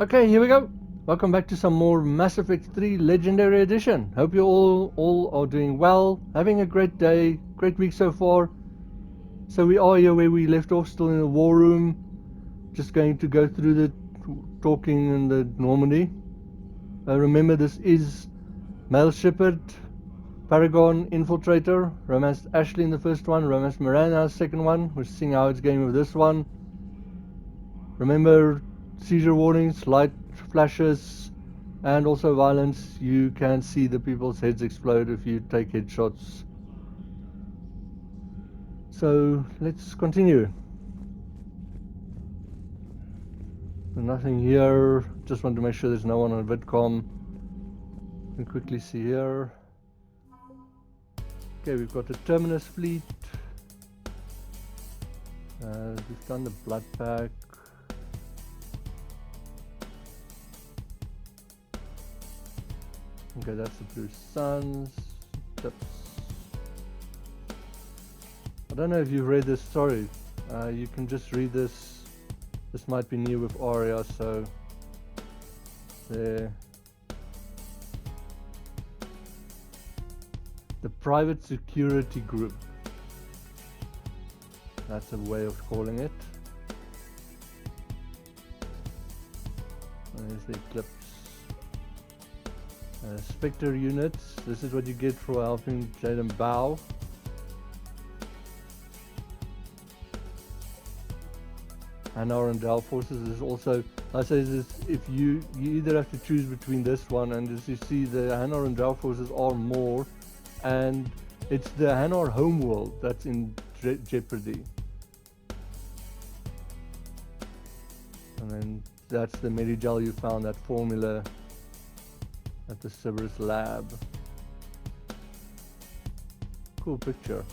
Okay, here we go. Welcome back to some more Mass Effect 3 Legendary Edition. Hope you all are doing well, having a great day, great week so far. So we are here where we left off, still in the war room. Just going to go through the talking in the Normandy. Remember, this is male Shepard, Paragon, Infiltrator, romanced Ashley in the first one, romanced Miranda in the second one. We're seeing how it's going with this one. Remember, seizure warnings, light flashes, and also violence. You can see the people's heads explode if you take headshots. So let's continue. Nothing here. Just want to make sure there's no one on VidCom. You can quickly see here. Okay, we've got the Terminus fleet. We've done the blood pack. Okay, that's the Blue Suns. Tips. I don't know if you've read this story. You can just read this. This might be new with Aria, so there. The Private Security Group. That's a way of calling it. And there's the Eclipse. Spectre units. This is what you get for helping Jaden Bow. Hanar and Dell forces is also, I say this, if you either have to choose between this one and as you see the Hanar and Dell forces are more, and it's the Hanar homeworld that's in jeopardy. And then that's the Medigel you found, that formula at the Cerberus lab. Cool picture.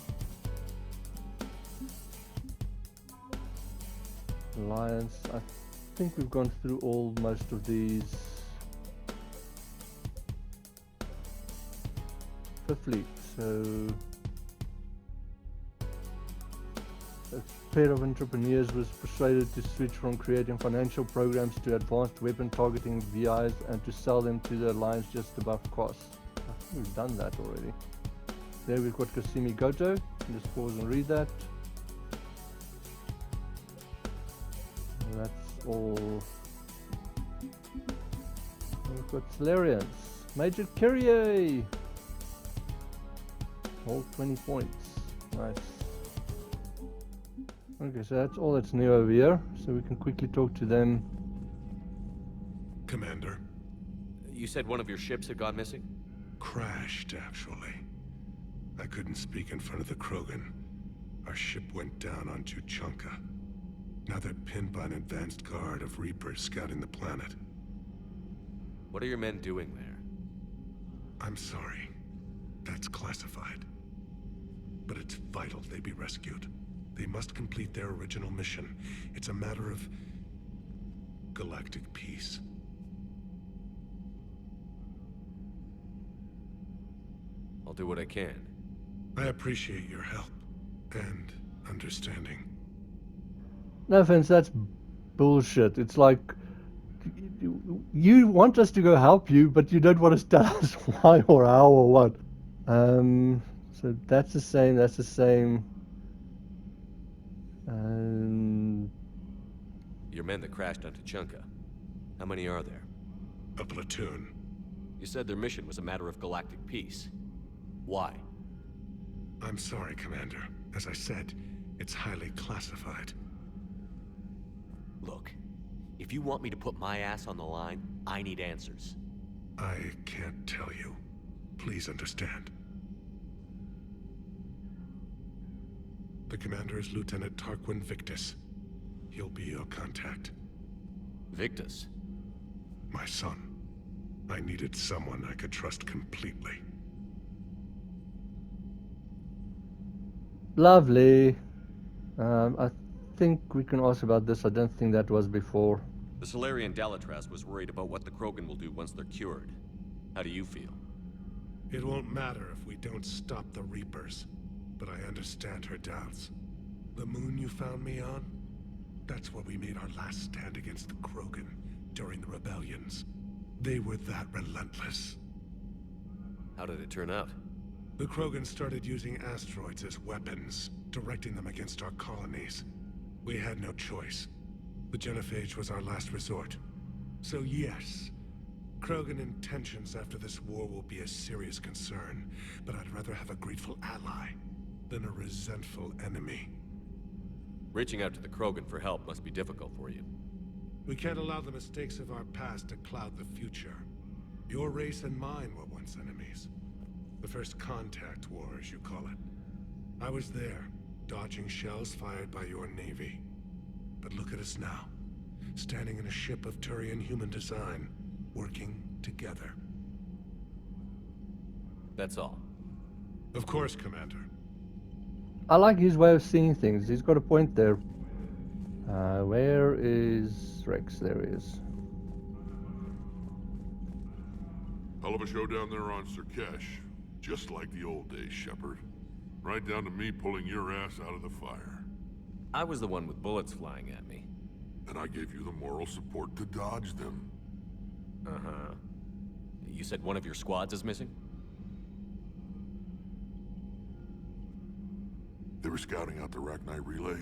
Alliance, I think we've gone through most of these. The fleet, so a pair of entrepreneurs was persuaded to switch from creating financial programs to advanced weapon targeting VIs and to sell them to the Alliance just above cost. I think we've done that already. There we've got Kasimi Goto. Just pause and read that. That's all. We've got Solarians. Major Kyrie! All 20 points. Nice. Okay, so that's all that's new over here. So we can quickly talk to them. Commander. You said one of your ships had gone missing? Crashed, actually. I couldn't speak in front of the Krogan. Our ship went down on Tuchanka. Now they're pinned by an advanced guard of Reapers scouting the planet. What are your men doing there? I'm sorry. That's classified. But it's vital they be rescued. They must complete their original mission. It's a matter of galactic peace. I'll do what I can. I appreciate your help and understanding. No offense, that's bullshit. It's like, you want us to go help you, but you don't want to tell us why or how or what. So that's the same, that's the same. Your men that crashed on Tuchanka. How many are there? A platoon. You said their mission was a matter of galactic peace. Why? I'm sorry, Commander. As I said, it's highly classified. Look, if you want me to put my ass on the line, I need answers. I can't tell you. Please understand. The commander is Lieutenant Tarquin Victus. He'll be your contact. Victus? My son. I needed someone I could trust completely. Lovely. I think we can ask about this. I don't think that was before. The Solarian Dalatraz was worried about what the Krogan will do once they're cured. How do you feel? It won't matter if we don't stop the Reapers, but I understand her doubts. The moon you found me on? That's where we made our last stand against the Krogan. during the rebellions. They were that relentless. How did it turn out? The Krogan started using asteroids as weapons, directing them against our colonies. We had no choice. The genophage was our last resort. So yes, Krogan intentions after this war will be a serious concern, but I'd rather have a grateful ally than a resentful enemy. Reaching out to the Krogan for help must be difficult for you. We can't allow the mistakes of our past to cloud the future. Your race and mine were once enemies. The first contact war, as you call it. I was there, dodging shells fired by your navy. But look at us now, standing in a ship of Turian human design, working together. That's all. Of course, Commander. I like his way of seeing things. He's got a point there. Where is Rex? There he is. Hell of a show down there on Surkesh. Just like the old days, Shepard. Right down to me pulling your ass out of the fire. I was the one with bullets flying at me. And I gave you the moral support to dodge them. Uh-huh. You said one of your squads is missing? They were scouting out the Rachni relay.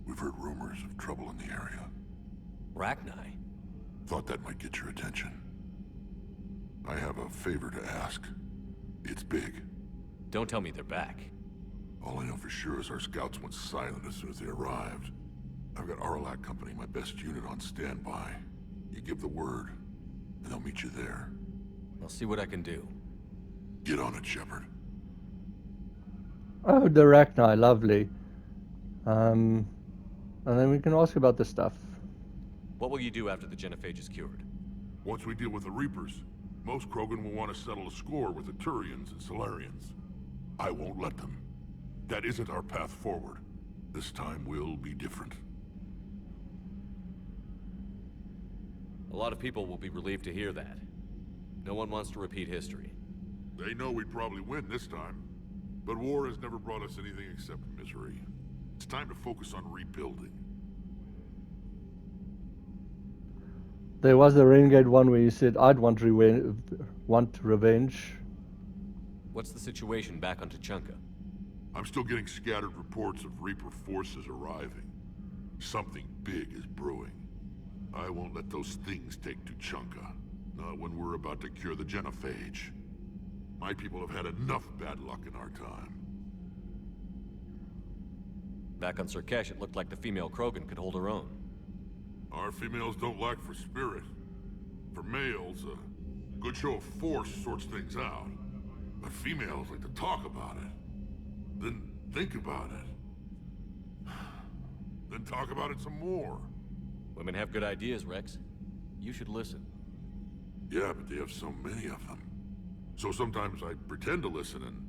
We've heard rumors of trouble in the area. Rachni? Thought that might get your attention. I have a favor to ask. It's big. Don't tell me they're back. All I know for sure is our scouts went silent as soon as they arrived. I've got Aralac Company, my best unit, on standby. You give the word, and they'll meet you there. I'll see what I can do. Get on it, Shepard. Oh, the Rachni, lovely. And then we can ask about the stuff. What will you do after the genophage is cured? Once we deal with the Reapers, most Krogan will want to settle a score with the Turians and Solarians. I won't let them. That isn't our path forward. This time will be different. A lot of people will be relieved to hear that. No one wants to repeat history. They know we'd probably win this time. But war has never brought us anything except misery. It's time to focus on rebuilding. There was the Renegade one where you said, I'd want revenge. What's the situation back on Tuchanka? I'm still getting scattered reports of Reaper forces arriving. Something big is brewing. I won't let those things take Tuchanka. Not when we're about to cure the genophage. My people have had enough bad luck in our time. Back on Surkesh, it looked like the female Krogan could hold her own. Our females don't lack for spirit. For males, a good show of force sorts things out. But females like to talk about it. Then think about it. Then talk about it some more. Women have good ideas, Rex. You should listen. Yeah, but they have so many of them. So sometimes I pretend to listen and...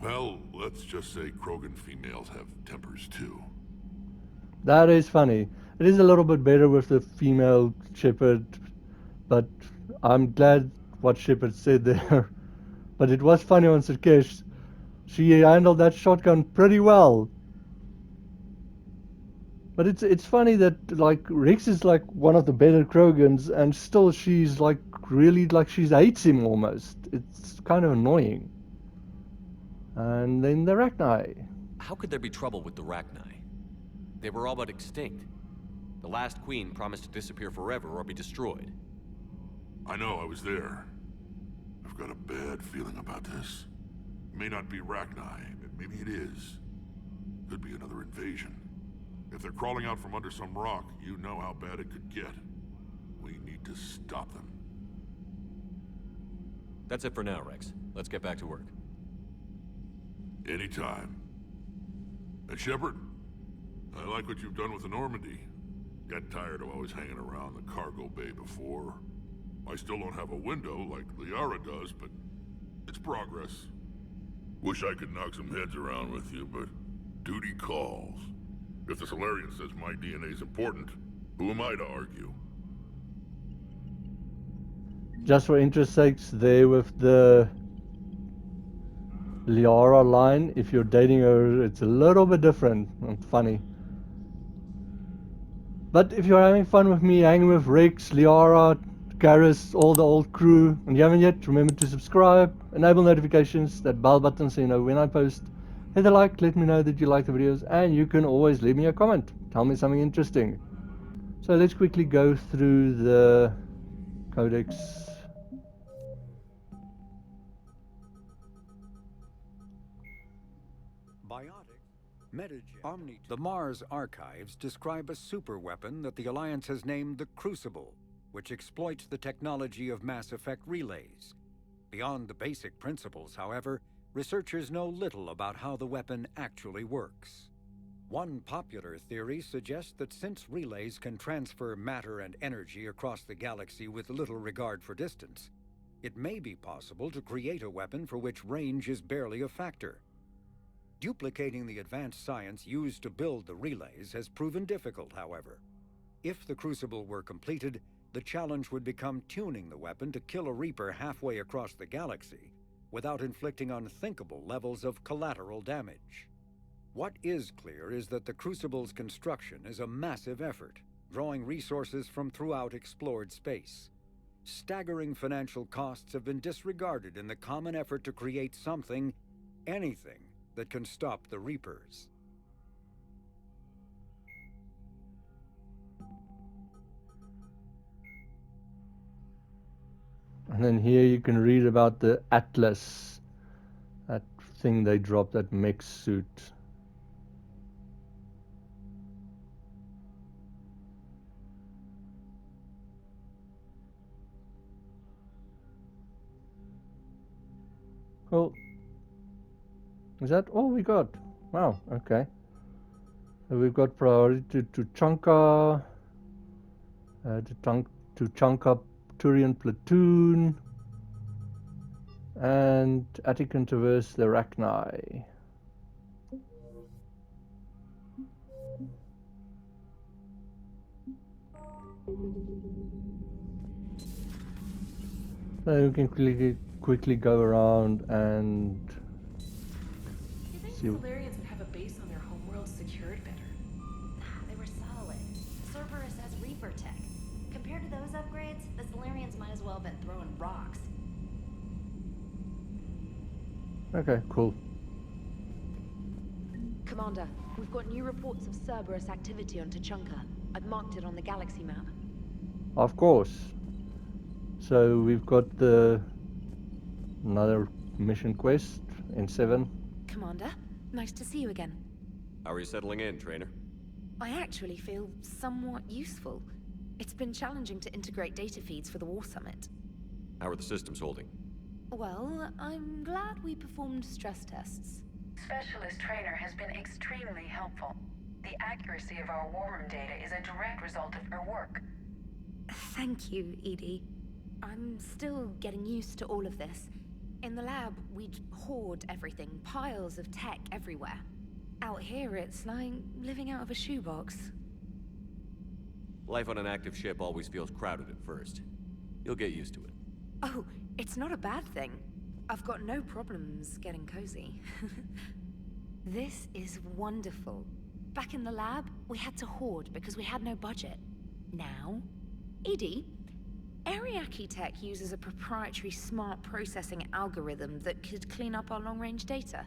Well, let's just say Krogan females have tempers too. That is funny. It is a little bit better with the female Shepard, but I'm glad what Shepard said there. But it was funny on Surkesh. She handled that shotgun pretty well. But it's funny that like Rex is like one of the better Krogans, and still she's like really like she hates him almost. It's kind of annoying. And then the Rachni. How could there be trouble with the Rachni? They were all but extinct. The last queen promised to disappear forever or be destroyed. I know, I was there. I've got a bad feeling about this. It may not be Rachni, but maybe it is. Could be another invasion. If they're crawling out from under some rock, you know how bad it could get. We need to stop them. That's it for now, Rex. Let's get back to work. Anytime. And Shepard, I like what you've done with the Normandy. Got tired of always hanging around the cargo bay before. I still don't have a window like Liara does, but it's progress. Wish I could knock some heads around with you, but duty calls. If the Solarian says my DNA's important, who am I to argue? Just for interest sakes, there with the Liara line, if you're dating her, it's a little bit different and funny. But if you're having fun with me, hanging with Rex, Liara, Garrus, all the old crew, and you haven't yet, remember to subscribe, enable notifications, that bell button so you know when I post. Hit a like, let me know that you like the videos, and you can always leave me a comment. Tell me something interesting. So let's quickly go through the codex. The Mars archives describe a superweapon that the Alliance has named the Crucible, which exploits the technology of Mass Effect relays. Beyond the basic principles, however, researchers know little about how the weapon actually works. One popular theory suggests that since relays can transfer matter and energy across the galaxy with little regard for distance, it may be possible to create a weapon for which range is barely a factor. Duplicating the advanced science used to build the relays has proven difficult, however. If the Crucible were completed, the challenge would become tuning the weapon to kill a Reaper halfway across the galaxy without inflicting unthinkable levels of collateral damage. What is clear is that the Crucible's construction is a massive effort, drawing resources from throughout explored space. Staggering financial costs have been disregarded in the common effort to create something, anything, that can stop the Reapers. And then here you can read about the Atlas, that thing they dropped, that mech suit. Cool. Is that all we got? Wow, okay. So we've got priority to Chunka, to Chunka Turian platoon, and Attican traverse the Rachni. So we can quickly go around and The Solarians would have a base on their homeworld secured better. They were solid. Cerberus has Reaper tech. Compared to those upgrades, the Solarians might as well have been throwing rocks. Okay, cool. Commander, we've got new reports of Cerberus activity on Tuchanka. I've marked it on the galaxy map. Of course. So we've got another mission quest in 7. Commander, nice to see you again. How are you settling in, trainer? I actually feel somewhat useful. It's been challenging to integrate data feeds for the War Summit. How are the systems holding? Well, I'm glad we performed stress tests. Specialist Trainer has been extremely helpful. The accuracy of our war room data is a direct result of her work. Thank you, Edie. I'm still getting used to all of this. In the lab, we'd hoard everything, piles of tech everywhere. Out here, it's like living out of a shoebox. Life on an active ship always feels crowded at first. You'll get used to it. Oh, it's not a bad thing. I've got no problems getting cozy. This is wonderful. Back in the lab, we had to hoard because we had no budget. Now, Edie, Ariake Tech uses a proprietary smart processing algorithm that could clean up our long-range data.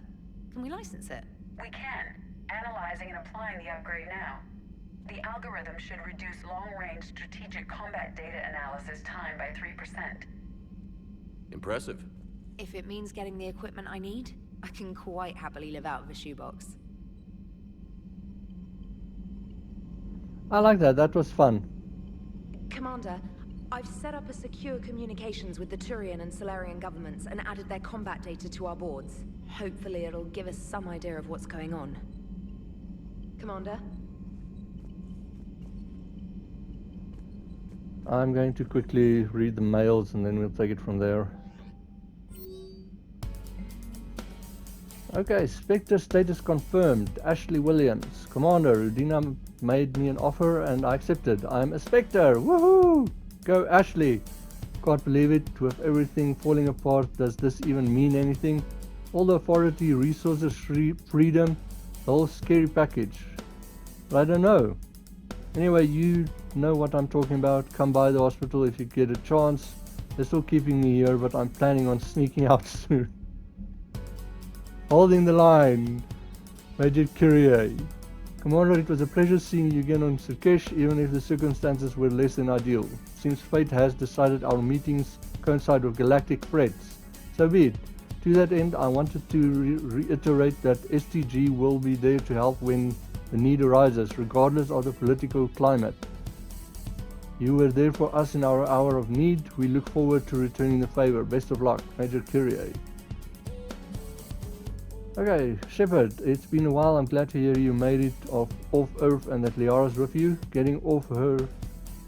Can we license it? We can. Analyzing and applying the upgrade now. The algorithm should reduce long-range strategic combat data analysis time by 3%. Impressive. If it means getting the equipment I need, I can quite happily live out of a shoebox. I like that. That was fun. Commander, I've set up a secure communications with the Turian and Solarian governments and added their combat data to our boards. Hopefully it'll give us some idea of what's going on. Commander? I'm going to quickly read the mails and then we'll take it from there. Okay, Spectre status confirmed. Ashley Williams. Commander, Udina made me an offer and I accepted. I'm a Spectre. Woohoo! Go Ashley. Can't believe it. With everything falling apart, does this even mean anything? All the authority, resources, freedom, the whole scary package. But I don't know. Anyway, you know what I'm talking about. Come by the hospital if you get a chance. They're still keeping me here, but I'm planning on sneaking out soon. Holding the line, Major Kyrie. Commander, it was a pleasure seeing you again on Sirkesh, even if the circumstances were less than ideal. Seems fate has decided our meetings coincide with galactic threats. So be it. To that end, I wanted to reiterate that STG will be there to help when the need arises, regardless of the political climate. You were there for us in our hour of need. We look forward to returning the favor. Best of luck, Major Kyrie. Okay, Shepard, it's been a while. I'm glad to hear you made it off Earth and that Liara's with you. Getting off her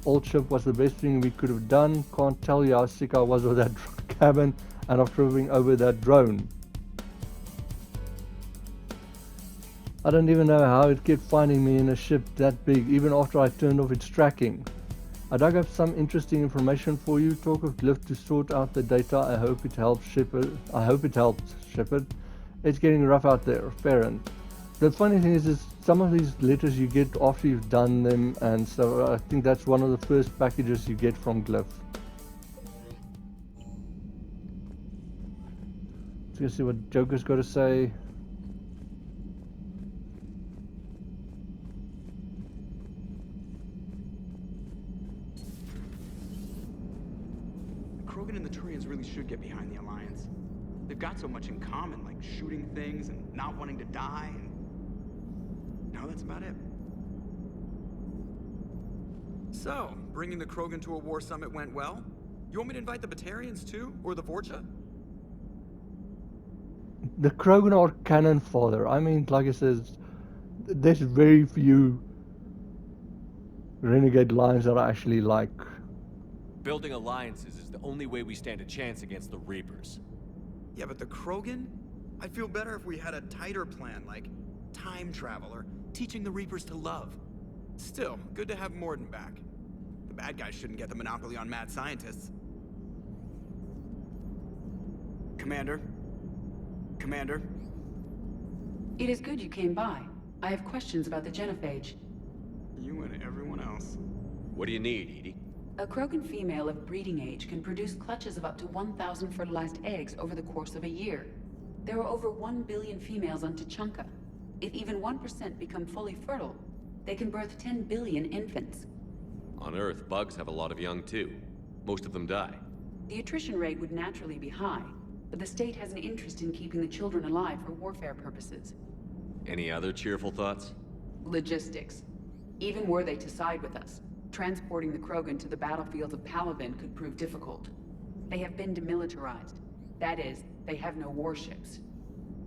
old ship was the best thing we could have done. Can't tell you how sick I was of that cabin and of driving over that drone. I don't even know how it kept finding me in a ship that big, even after I turned off its tracking. I dug up some interesting information for you. Talk of Glyph to sort out the data. I hope it helps, Shepard. It's getting rough out there, Farron. The funny thing is some of these letters you get after you've done them, and so I think that's one of the first packages you get from Glyph. Let's see what Joker's got to say. Krogan and the Turians really should get behind the Alliance. They've got so much in common, like shooting things and not wanting to die, and no, that's about it. So, bringing the Krogan to a war summit went well? You want me to invite the Batarians too, or the Vorcha? The Krogan are cannon fodder. I mean, like I said, there's very few renegade lines that I actually like. Building alliances is the only way we stand a chance against the Reapers. Yeah, but the Krogan? I'd feel better if we had a tighter plan, like time travel or teaching the Reapers to love. Still, good to have Morden back. The bad guys shouldn't get the monopoly on mad scientists. Commander? Commander? It is good you came by. I have questions about the genophage. You and everyone else. What do you need, Edie? A Krogan female of breeding age can produce clutches of up to 1,000 fertilized eggs over the course of a year. There are over 1 billion females on Tuchanka. If even 1% become fully fertile, they can birth 10 billion infants. On Earth, bugs have a lot of young too. Most of them die. The attrition rate would naturally be high, but the state has an interest in keeping the children alive for warfare purposes. Any other cheerful thoughts? Logistics. Even were they to side with us, transporting the Krogan to the battlefields of Palaven could prove difficult. They have been demilitarized. That is, they have no warships.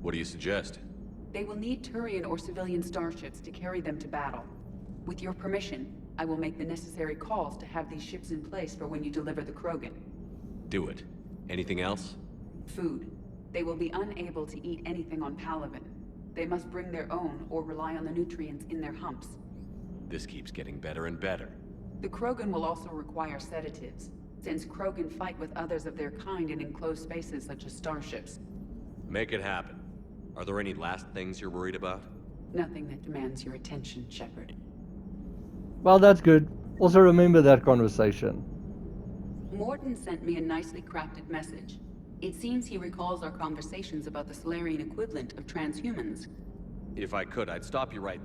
What do you suggest? They will need Turian or civilian starships to carry them to battle. With your permission, I will make the necessary calls to have these ships in place for when you deliver the Krogan. Do it. Anything else? Food. They will be unable to eat anything on Palaven. They must bring their own or rely on the nutrients in their humps. This keeps getting better and better. The Krogan will also require sedatives, since Krogan fight with others of their kind in enclosed spaces such as starships. Make it happen. Are there any last things you're worried about? Nothing that demands your attention, Shepard. Well, that's good. Also remember that conversation. Morden sent me a nicely crafted message. It seems he recalls our conversations about the Solarian equivalent of transhumans. If I could, I'd stop you right...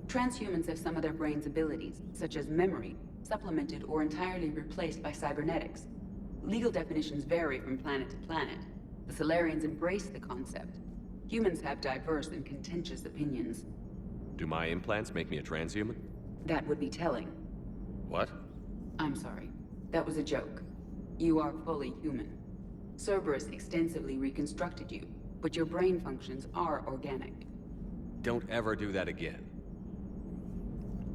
Transhumans have some of their brain's abilities, such as memory, supplemented or entirely replaced by cybernetics. Legal definitions vary from planet to planet. The Solarians embrace the concept. Humans have diverse and contentious opinions. Do my implants make me a transhuman? That would be telling. What? I'm sorry. That was a joke. You are fully human. Cerberus extensively reconstructed you, but your brain functions are organic. Don't ever do that again.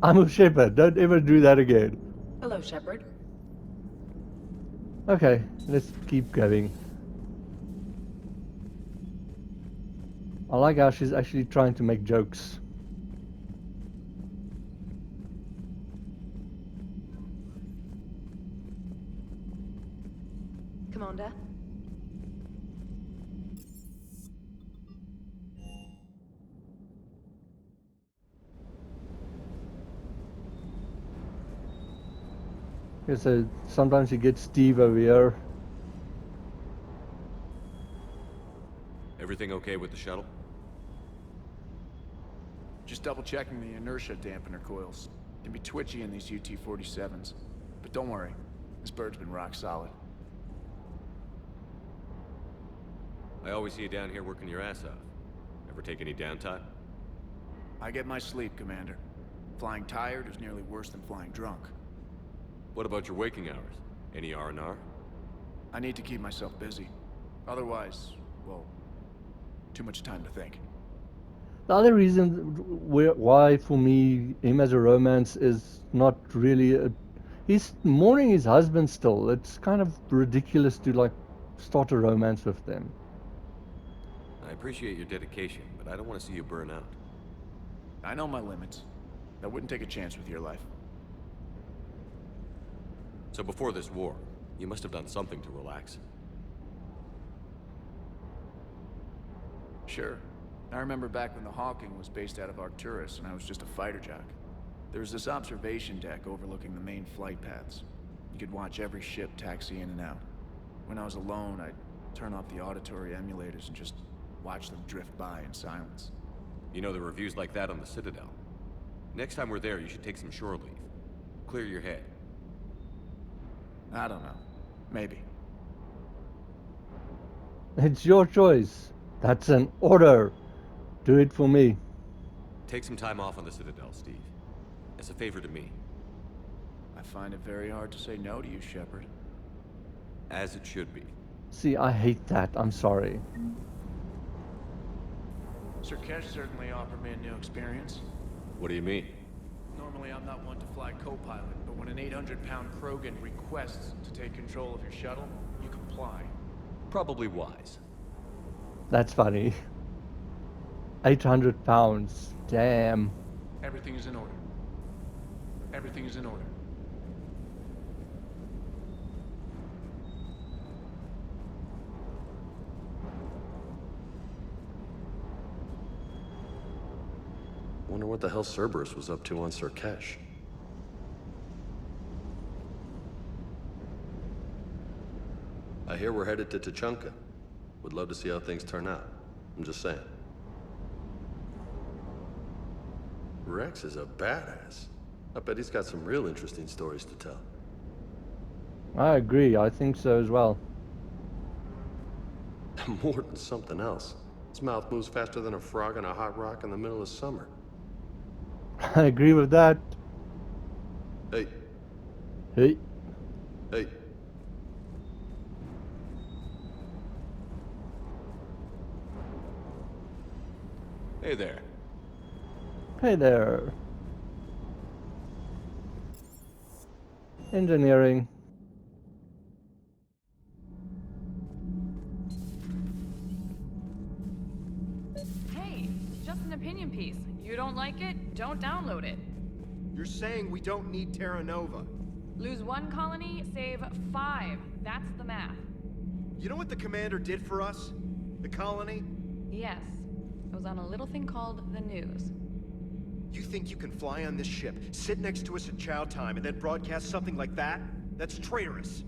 I'm a Shepard. Don't ever do that again. Hello, Shepard. Okay, let's keep going. I like how she's actually trying to make jokes. Commander? Yeah, so sometimes you get Steve over here. Everything okay with the shuttle? Just double checking the inertia dampener coils. Can be twitchy in these UT-47s. But don't worry, this bird's been rock solid. I always see you down here working your ass off. Ever take any downtime? I get my sleep, Commander. Flying tired is nearly worse than flying drunk. What about your waking hours? Any R&R? I need to keep myself busy. Otherwise, well, too much time to think. The other reason why for me him as a romance is not really he's mourning his husband still. It's kind of ridiculous to like start a romance with them. I appreciate your dedication, but I don't want to see you burn out. I know my limits. I wouldn't take a chance with your life. So before this war, you must have done something to relax. Sure. I remember back when the Hawking was based out of Arcturus and I was just a fighter jock. There was this observation deck overlooking the main flight paths. You could watch every ship taxi in and out. When I was alone, I'd turn off the auditory emulators and just watch them drift by in silence. You know, the reviews like that on the Citadel. Next time we're there, you should take some shore leave. Clear your head. I don't know. Maybe. It's your choice. That's an order. Do it for me. Take some time off on the Citadel, Steve. As a favor to me. I find it very hard to say no to you, Shepard. As it should be. See, I hate that. I'm sorry. Sir Kesh certainly offered me a new experience. What do you mean? Normally I'm not one to fly co-pilot, but when an 800-pound Krogan requests to take control of your shuttle, you comply. Probably wise. That's funny. 800 pounds. Damn. Everything is in order. Everything is in order. Wonder what the hell Cerberus was up to on Sir Kesh. I hear we're headed to Tuchanka. Would love to see how things turn out. I'm just saying. Rex is a badass. I bet he's got some real interesting stories to tell. I agree. I think so as well. More than something else. His mouth moves faster than a frog on a hot rock in the middle of summer. I agree with that. Hey. Hey. Hey. Hey there. Hey there. Engineering. Hey, just an opinion piece. You don't like it? Don't download it. You're saying we don't need Terra Nova. Lose 1 colony, save 5. That's the math. You know what the commander did for us? The colony? Yes. It was on a little thing called the news. You think you can fly on this ship, sit next to us at chow time, and then broadcast something like that? That's traitorous.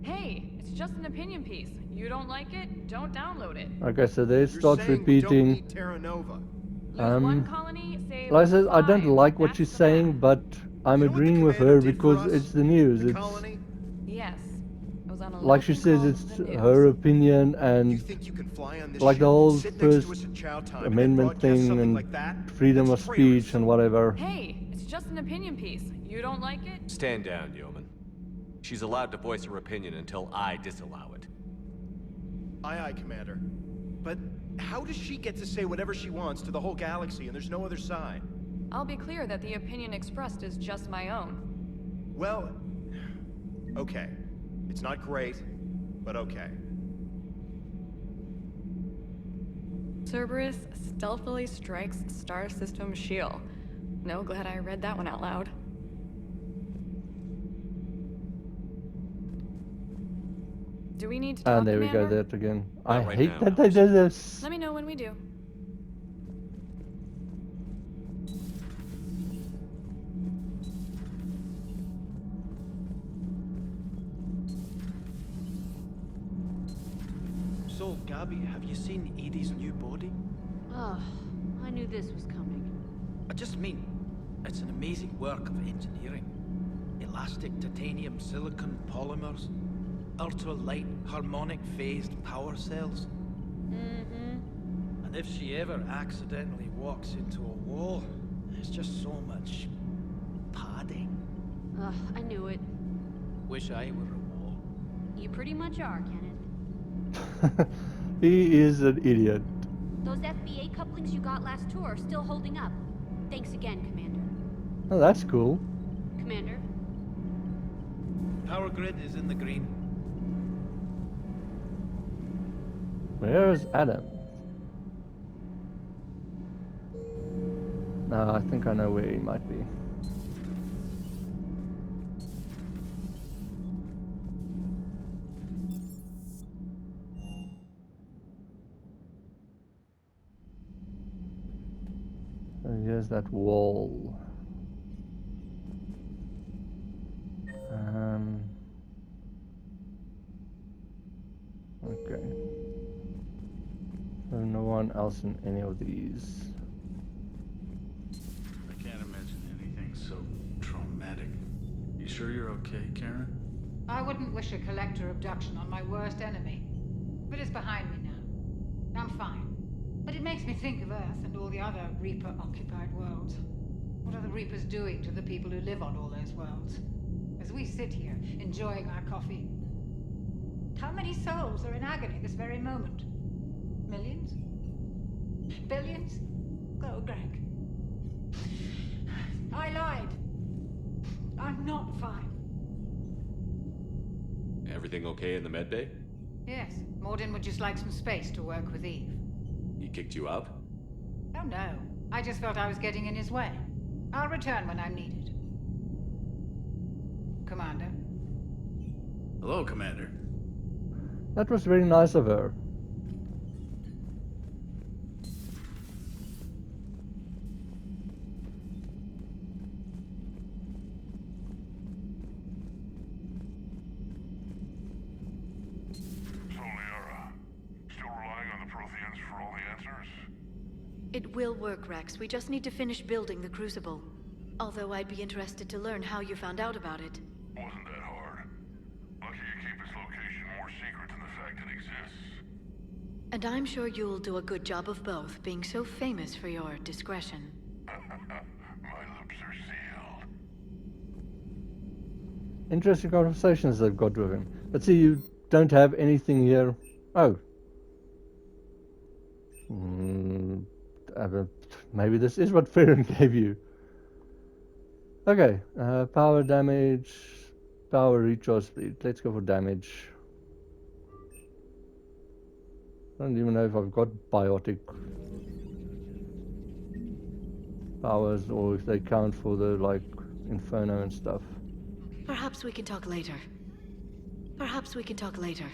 Hey, it's just an opinion piece. You don't like it? Don't download it. Okay, so they You're start saying we don't repeating. need Terra Nova. Lose 1 colony, save Like I said, I don't 5. like what That's she's the saying, math. but I'm You know what the agreeing with commander her did for because us? it's the news. The It's colony? Yes. It was on a like little she thing says, called it's the news. her opinion, You and think you can fly on this like ship, the whole sit next to First us at chow time, and then Amendment broadcast thing something and like that? freedom of That's traitorous. speech and whatever. Hey, it's just an opinion piece. You don't like it? Stand down, Yeoman. She's allowed to voice her opinion until I disallow it. Aye, aye, Commander. But how does she get to say whatever she wants to the whole galaxy and there's no other side? I'll be clear that the opinion expressed is just my own. Well, okay. It's not great, but okay. Cerberus stealthily strikes Star System shield. No, glad I read that one out loud. Ah, Do we need to talk, And there we go, Commander? that again. Not I right hate now, that they do this. Let me know when we do. So, Gabby, have you seen Edie's new body? Oh, I knew this was coming. I just mean, it's an amazing work of engineering. Elastic titanium silicon polymers, ultra-light harmonic phased power cells. Mm-hmm. And if she ever accidentally walks into a wall, there's just so much padding. Ugh, I knew it. Wish I were a wall. You pretty much are, Kenneth. He is an idiot. Those FBA couplings you got last tour are still holding up. Thanks again, Commander. Oh, that's cool. Commander? Power grid is in the green. Where's Adam? No, I think I know where he might be. So here's that wall. Okay. So no one else in any of these. I can't imagine anything so traumatic. You sure you're okay, Karen? I wouldn't wish a collector abduction on my worst enemy. But it's behind me now. I'm fine. But it makes me think of Earth and all the other Reaper-occupied worlds. What are the Reapers doing to the people who live on all those worlds? As we sit here, enjoying our coffee. How many souls are in agony this very moment? Millions? Billions? Go, Greg. I lied. I'm not fine. Everything okay in the medbay? Yes, Morden would just like some space to work with Eve. He kicked you out? Oh no, I just felt I was getting in his way. I'll return when I'm needed. Commander. Hello, Commander. That was very nice of her. It will work, Rex. We just need to finish building the Crucible. Although I'd be interested to learn how you found out about it. Wasn't that hard. Lucky you keep its location more secret than the fact it exists. And I'm sure you'll do a good job of both, being so famous for your discretion. My lips are sealed. Interesting conversations they've got with him. But see, you don't have anything here. Oh. Maybe this is what Farron gave you. Okay, power damage, power recharge speed. Let's go for damage. I don't even know if I've got biotic powers or if they count for the, like, Inferno and stuff. Perhaps we can talk later. Perhaps we can talk later.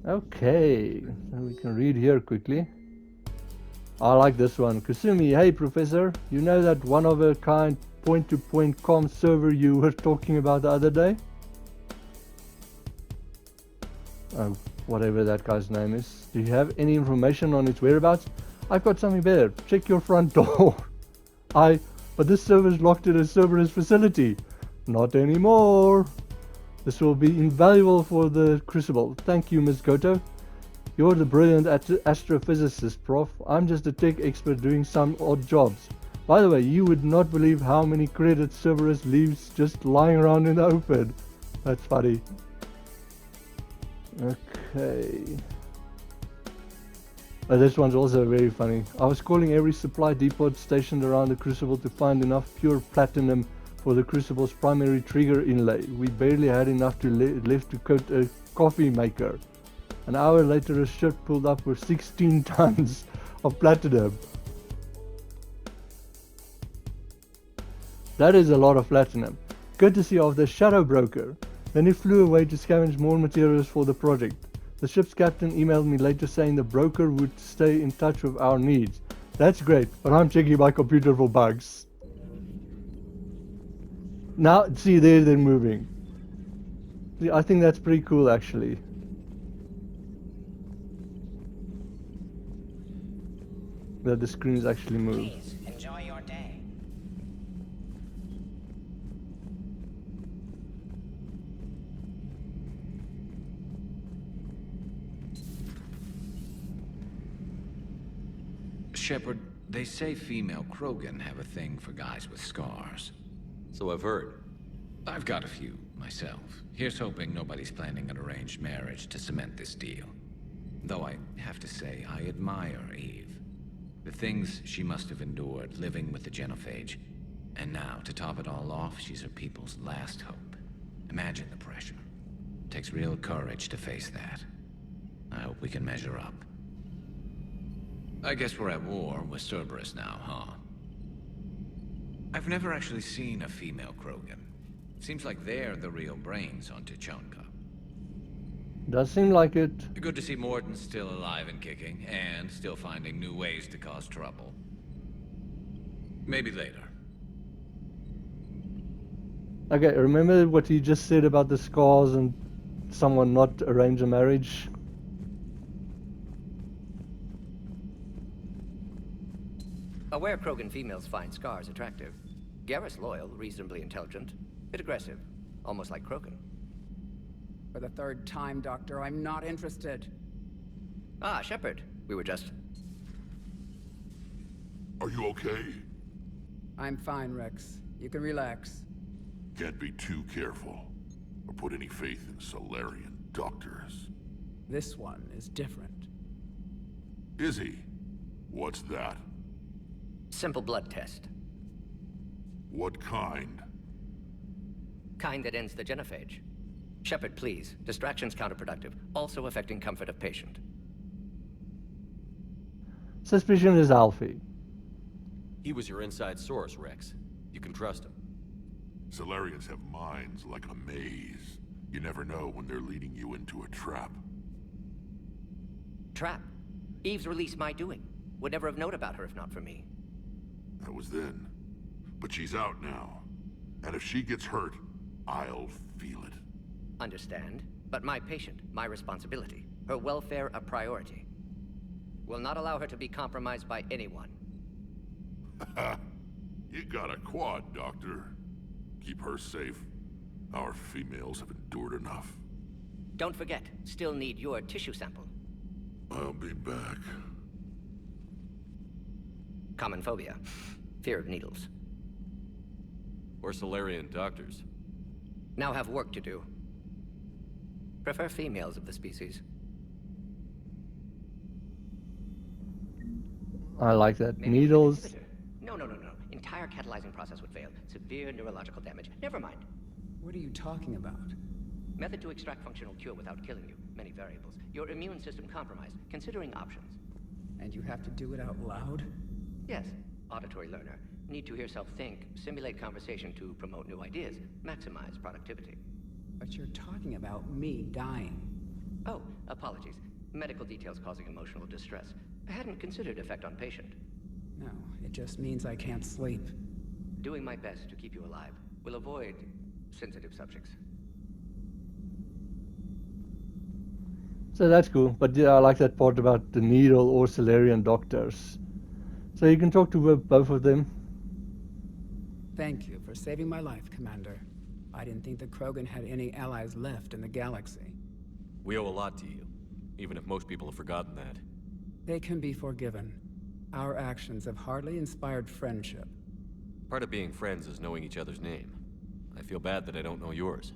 Okay, so we can read here quickly. I like this one. Kasumi, hey Professor, you know that one-of-a-kind point-to-point comm server you were talking about the other day? Oh, whatever that guy's name is. Do you have any information on its whereabouts? I've got something better. Check your front door. But this server's locked in a Cerberus facility. Not anymore. This will be invaluable for the Crucible. Thank you, Ms. Goto. You're the brilliant astrophysicist, Prof. I'm just a tech expert doing some odd jobs. By the way, you would not believe how many credits Cerberus leaves just lying around in the open. That's funny. Okay. Oh, this one's also very funny. I was calling every supply depot stationed around the Crucible to find enough pure platinum for the Crucible's primary trigger inlay. We barely had enough left to coat a coffee maker. An hour later, a ship pulled up with 16 tons of platinum. That is a lot of platinum. Courtesy of the Shadow Broker. Then he flew away to scavenge more materials for the project. The ship's captain emailed me later saying the broker would stay in touch with our needs. That's great, but I'm checking my computer for bugs. Now, see, there they're moving. See, I think that's pretty cool, actually. that the screens actually move. Please, enjoy your day. Shepard, they say female Krogan have a thing for guys with scars. So I've heard. I've got a few, myself. Here's hoping nobody's planning an arranged marriage to cement this deal. Though I have to say, I admire Eve. The things she must have endured living with the genophage. And now, to top it all off, she's her people's last hope. Imagine the pressure. Takes real courage to face that. I hope we can measure up. I guess we're at war with Cerberus now, huh? I've never actually seen a female Krogan. Seems like they're the real brains on Tuchanka. Does seem like it. Good to see Morton's still alive and kicking, and still finding new ways to cause trouble. Maybe later. Okay, remember what you just said about the scars and someone not arrange a marriage? Aware Krogan females find scars attractive. Garrus loyal, reasonably intelligent, bit aggressive, almost like Krogan. For the third time, Doctor, I'm not interested. Ah, Shepard. We were just... Are you okay? I'm fine, Rex. You can relax. Can't be too careful, or put any faith in Solarian doctors. This one is different. Is he? What's that? Simple blood test. What kind? Kind that ends the genophage. Shepard, please. Distraction's counterproductive, also affecting comfort of patient. Suspicion is Alfie. He was your inside source, Rex. You can trust him. Solarians have minds like a maze. You never know when they're leading you into a trap. Trap? Eve's release my doing. Would never have known about her if not for me. That was then. But she's out now. And if she gets hurt, I'll feel it. Understand, but my patient, my responsibility. Her welfare a priority. Will not allow her to be compromised by anyone. You got a quad, Doctor. Keep her safe. Our females have endured enough. Don't forget, still need your tissue sample. I'll be back. Common phobia. Fear of needles. Or Solarian doctors. Now have work to do. Prefer females of the species. I like that. Maybe Needles. No. Entire catalyzing process would fail. Severe neurological damage. Never mind. What are you talking about? Method to extract functional cure without killing you. Many variables. Your immune system compromised. Considering options. And you have to do it out loud? Yes. Auditory learner. Need to hear self think. Simulate conversation to promote new ideas. Maximize productivity. But you're talking about me dying. Oh, apologies. Medical details causing emotional distress. I hadn't considered effect on patient. No, it just means I can't sleep. Doing my best to keep you alive. Will avoid sensitive subjects. So that's cool. But yeah, I like that part about the needle or Solarian doctors. So you can talk to both of them. Thank you for saving my life, Commander. I didn't think the Krogan had any allies left in the galaxy. We owe a lot to you, even if most people have forgotten that. They can be forgiven. Our actions have hardly inspired friendship. Part of being friends is knowing each other's name. I feel bad that I don't know yours.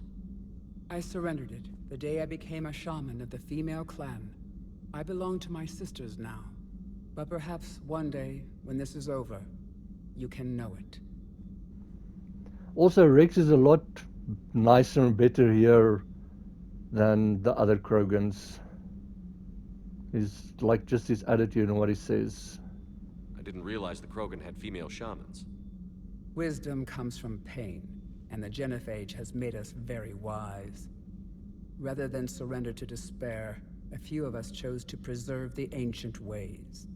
I surrendered it the day I became a shaman of the female clan. I belong to my sisters now. But perhaps one day, when this is over, you can know it. Also, Rex is a lot nicer and better here than the other Krogans. He's like just his attitude and what he says. I didn't realize the Krogan had female shamans. Wisdom comes from pain, and the genophage has made us very wise. Rather than surrender to despair, a few of us chose to preserve the ancient ways.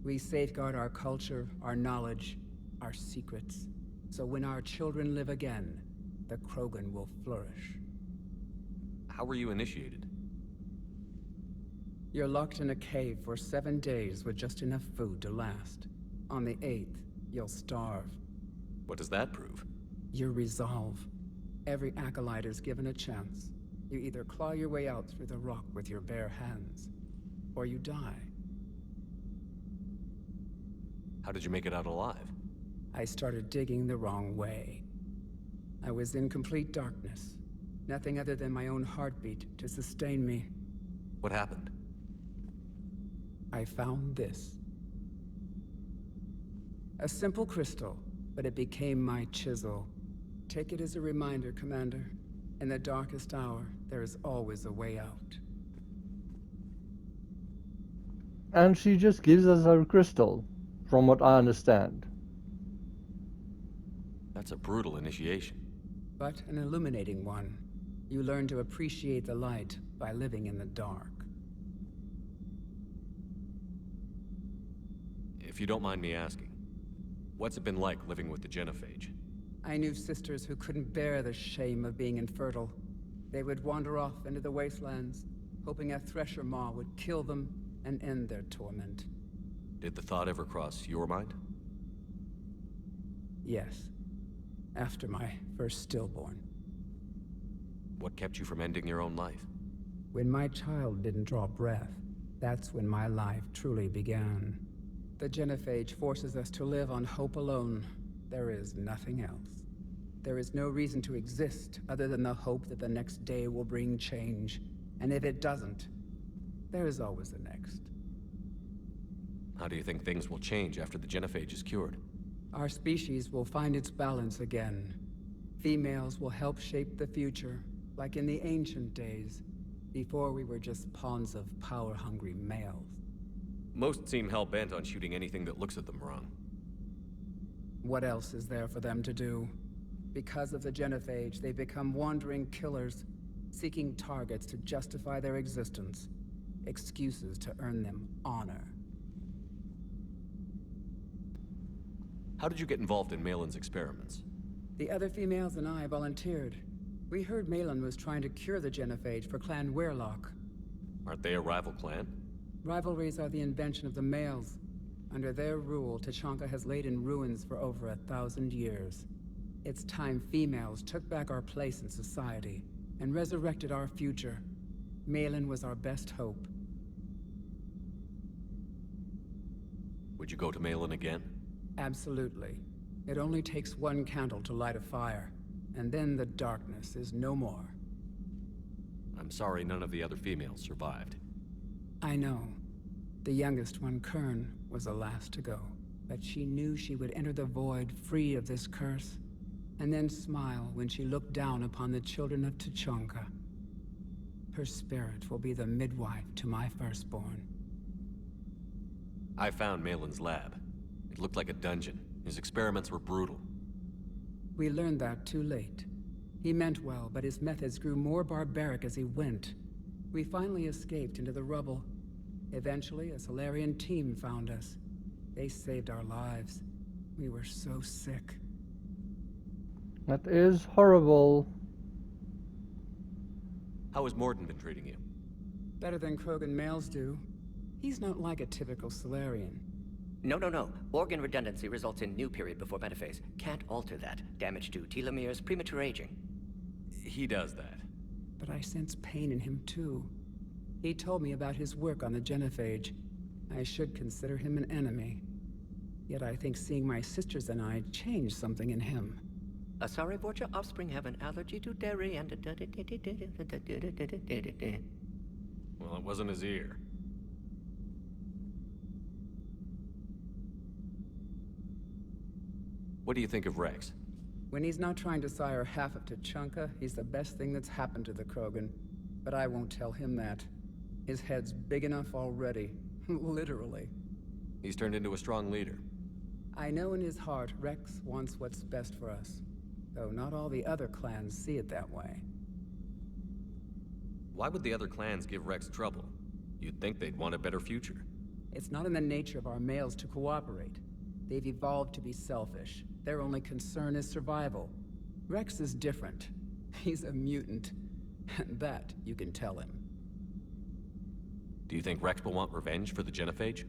We safeguard our culture, our knowledge, our secrets. So when our children live again, the Krogan will flourish. How were you initiated? You're locked in a cave for 7 days with just enough food to last. On the 8th, you'll starve. What does that prove? Your resolve. Every acolyte is given a chance. You either claw your way out through the rock with your bare hands, or you die. How did you make it out alive? I started digging the wrong way. I was in complete darkness. Nothing other than my own heartbeat to sustain me. What happened? I found this. A simple crystal, but it became my chisel. Take it as a reminder, Commander. In the darkest hour, there is always a way out. And she just gives us her crystal, from what I understand. That's a brutal initiation. But an illuminating one. You learn to appreciate the light by living in the dark. If you don't mind me asking, what's it been like living with the genophage? I knew sisters who couldn't bear the shame of being infertile. They would wander off into the wastelands, hoping a thresher maw would kill them and end their torment. Did the thought ever cross your mind? Yes. After my first stillborn. What kept you from ending your own life? When my child didn't draw breath, that's when my life truly began. The genophage forces us to live on hope alone. There is nothing else. There is no reason to exist other than the hope that the next day will bring change. And if it doesn't, there is always the next. How do you think things will change after the genophage is cured? Our species will find its balance again. Females will help shape the future, like in the ancient days, before we were just pawns of power-hungry males. Most seem hell-bent on shooting anything that looks at them wrong. What else is there for them to do? Because of the genophage, they become wandering killers, seeking targets to justify their existence, excuses to earn them honor. How did you get involved in Malin's experiments? The other females and I volunteered. We heard Malin was trying to cure the genophage for Clan Werelock. Aren't they a rival clan? Rivalries are the invention of the males. Under their rule, Tachanka has laid in ruins for over 1,000 years. It's time females took back our place in society and resurrected our future. Malin was our best hope. Would you go to Malin again? Absolutely. It only takes one candle to light a fire, and then the darkness is no more. I'm sorry none of the other females survived. I know. The youngest one, Kern, was the last to go. But she knew she would enter the void free of this curse, and then smile when she looked down upon the children of Tachanka. Her spirit will be the midwife to my firstborn. I found Malin's lab. It looked like a dungeon. His experiments were brutal. We learned that too late. He meant well, but his methods grew more barbaric as he went. We finally escaped into the rubble. Eventually, a Solarian team found us. They saved our lives. We were so sick. That is horrible. How has Morden been treating you? Better than Krogan males do. He's not like a typical Solarian. No. Organ redundancy results in new period before metaphase. Can't alter that. Damage to telomeres, premature aging. He does that. But I sense pain in him too. He told me about his work on the genophage. I should consider him an enemy. Yet I think seeing my sisters and I changed something in him. Asari Vorcha offspring have an allergy to dairy and... Well, it wasn't his ear. What do you think of Rex? When he's not trying to sire half of Tachanka, he's the best thing that's happened to the Krogan. But I won't tell him that. His head's big enough already. Literally. He's turned into a strong leader. I know in his heart Rex wants what's best for us. Though not all the other clans see it that way. Why would the other clans give Rex trouble? You'd think they'd want a better future. It's not in the nature of our males to cooperate. They've evolved to be selfish. Their only concern is survival. Rex is different. He's a mutant. And that you can tell him. Do you think Rex will want revenge for the genophage?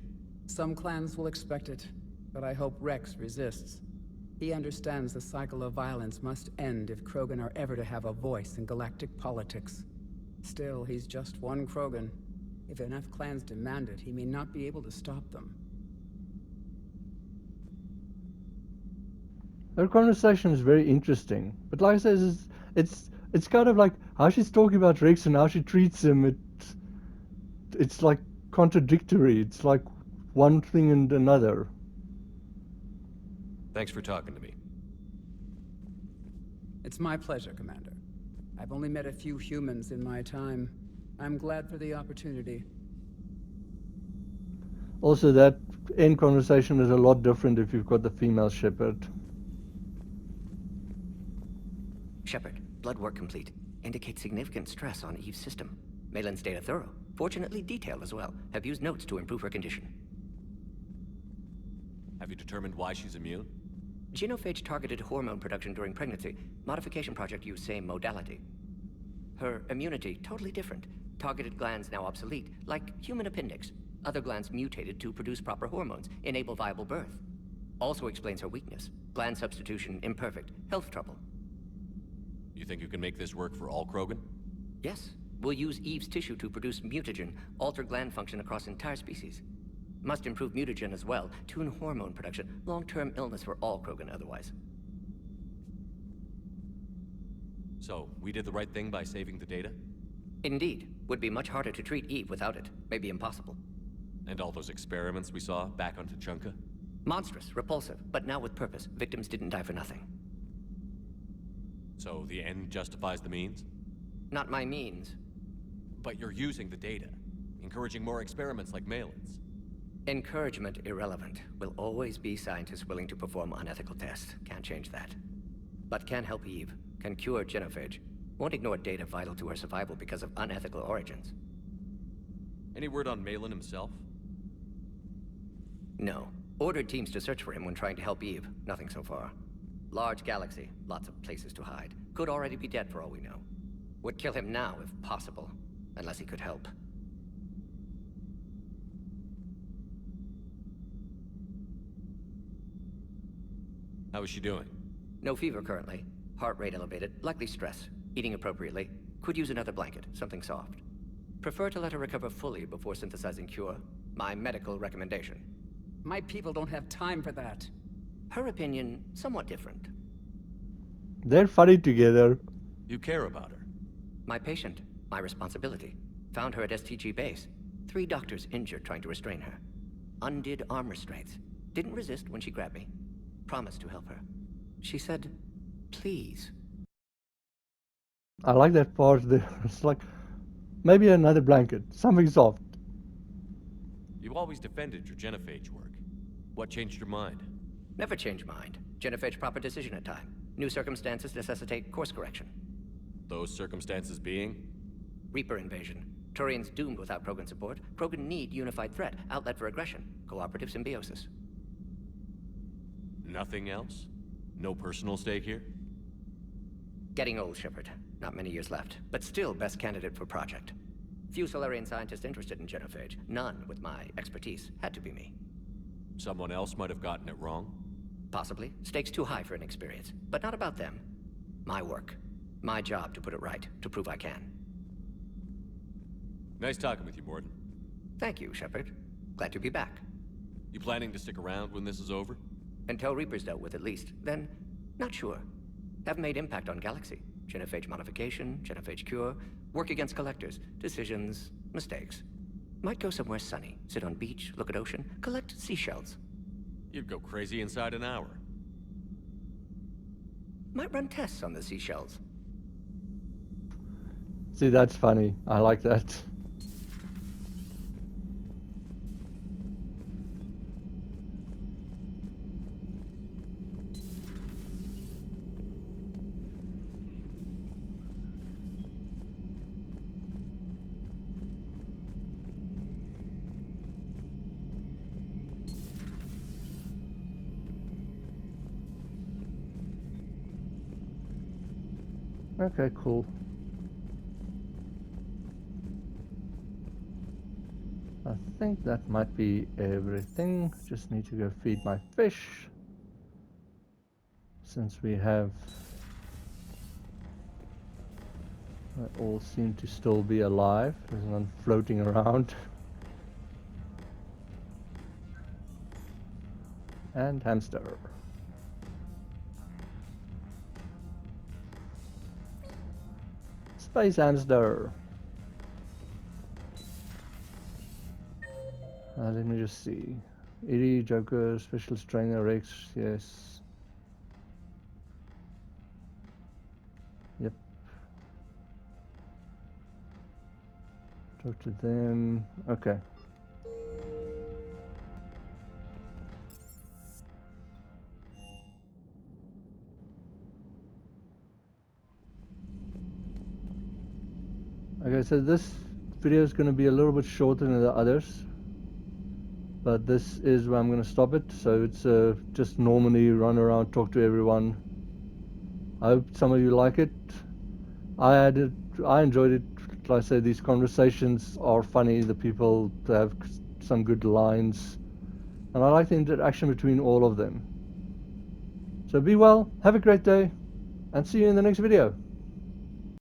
Some clans will expect it, but I hope Rex resists. He understands the cycle of violence must end if Krogan are ever to have a voice in galactic politics. Still, he's just one Krogan. If enough clans demand it, he may not be able to stop them. Her conversation is very interesting, but like I said, it's kind of like how she's talking about Rex and how she treats him. It's like contradictory. It's like one thing and another. Thanks for talking to me. It's my pleasure, Commander. I've only met a few humans in my time. I'm glad for the opportunity. Also, that end conversation is a lot different if you've got the female Shepard. Shepard, blood work complete. Indicates significant stress on Eve's system. Malin's data thorough. Fortunately detailed as well. Have used notes to improve her condition. Have you determined why she's immune? Genophage targeted hormone production during pregnancy. Modification project used same modality. Her immunity, totally different. Targeted glands now obsolete, like human appendix. Other glands mutated to produce proper hormones, enable viable birth. Also explains her weakness. Gland substitution imperfect. Health trouble. You think you can make this work for all Krogan? Yes. We'll use Eve's tissue to produce mutagen, alter gland function across entire species. Must improve mutagen as well, tune hormone production, long-term illness for all Krogan otherwise. So, we did the right thing by saving the data? Indeed. Would be much harder to treat Eve without it. Maybe impossible. And all those experiments we saw back on Tuchanka? Monstrous, repulsive, but now with purpose. Victims didn't die for nothing. So, the end justifies the means? Not my means. But you're using the data, encouraging more experiments like Malin's. Encouragement irrelevant. Will always be scientists willing to perform unethical tests. Can't change that. But can help Eve. Can cure genophage. Won't ignore data vital to her survival because of unethical origins. Any word on Malin himself? No. Ordered teams to search for him when trying to help Eve. Nothing so far. Large galaxy. Lots of places to hide. Could already be dead for all we know. Would kill him now if possible. Unless he could help. How is she doing? No fever currently. Heart rate elevated, likely stress. Eating appropriately. Could use another blanket, something soft. Prefer to let her recover fully before synthesizing cure. My medical recommendation. My people don't have time for that. Her opinion, somewhat different. They're funny together. You care about her. My patient, my responsibility. Found her at STG base. 3 doctors injured trying to restrain her. Undid arm restraints. Didn't resist when she grabbed me. Promised to help her. She said, please. I like that part there. It's like, maybe another blanket, something soft. You always defended your genophage work. What changed your mind? Never change mind. Genophage proper decision at time. New circumstances necessitate course correction. Those circumstances being? Reaper invasion. Turians doomed without Krogan support. Krogan need unified threat, outlet for aggression. Cooperative symbiosis. Nothing else? No personal stake here? Getting old, Shepard. Not many years left, but still best candidate for project. Few Solarian scientists interested in genophage. None with my expertise. Had to be me. Someone else might have gotten it wrong? Possibly. Stakes too high for inexperience. But not about them. My work. My job to put it right. To prove I can. Nice talking with you, Morden. Thank you, Shepard. Glad to be back. You planning to stick around when this is over? Until Reaper's dealt with at least. Then, not sure. Have made impact on Galaxy. Genophage modification, genophage cure, work against collectors, decisions, mistakes. Might go somewhere sunny, sit on beach, look at ocean, collect seashells. You'd go crazy inside an hour. Might run tests on the seashells. See, that's funny. I like that. Okay, cool. I think that might be everything. Just need to go feed my fish. Since we have... They all seem to still be alive. There's none floating around. And hamster. Space hamster. Let me just see. Edie, Joker, Specialist Trainer, Rex, yes. Yep. Talk to them. Okay. Okay, so this video is going to be a little bit shorter than the others. But this is where I'm going to stop it. So it's just Normandy, run around, talk to everyone. I hope some of you like it. I enjoyed it. Like I said, these conversations are funny. The people have some good lines. And I like the interaction between all of them. So be well, have a great day, and see you in the next video.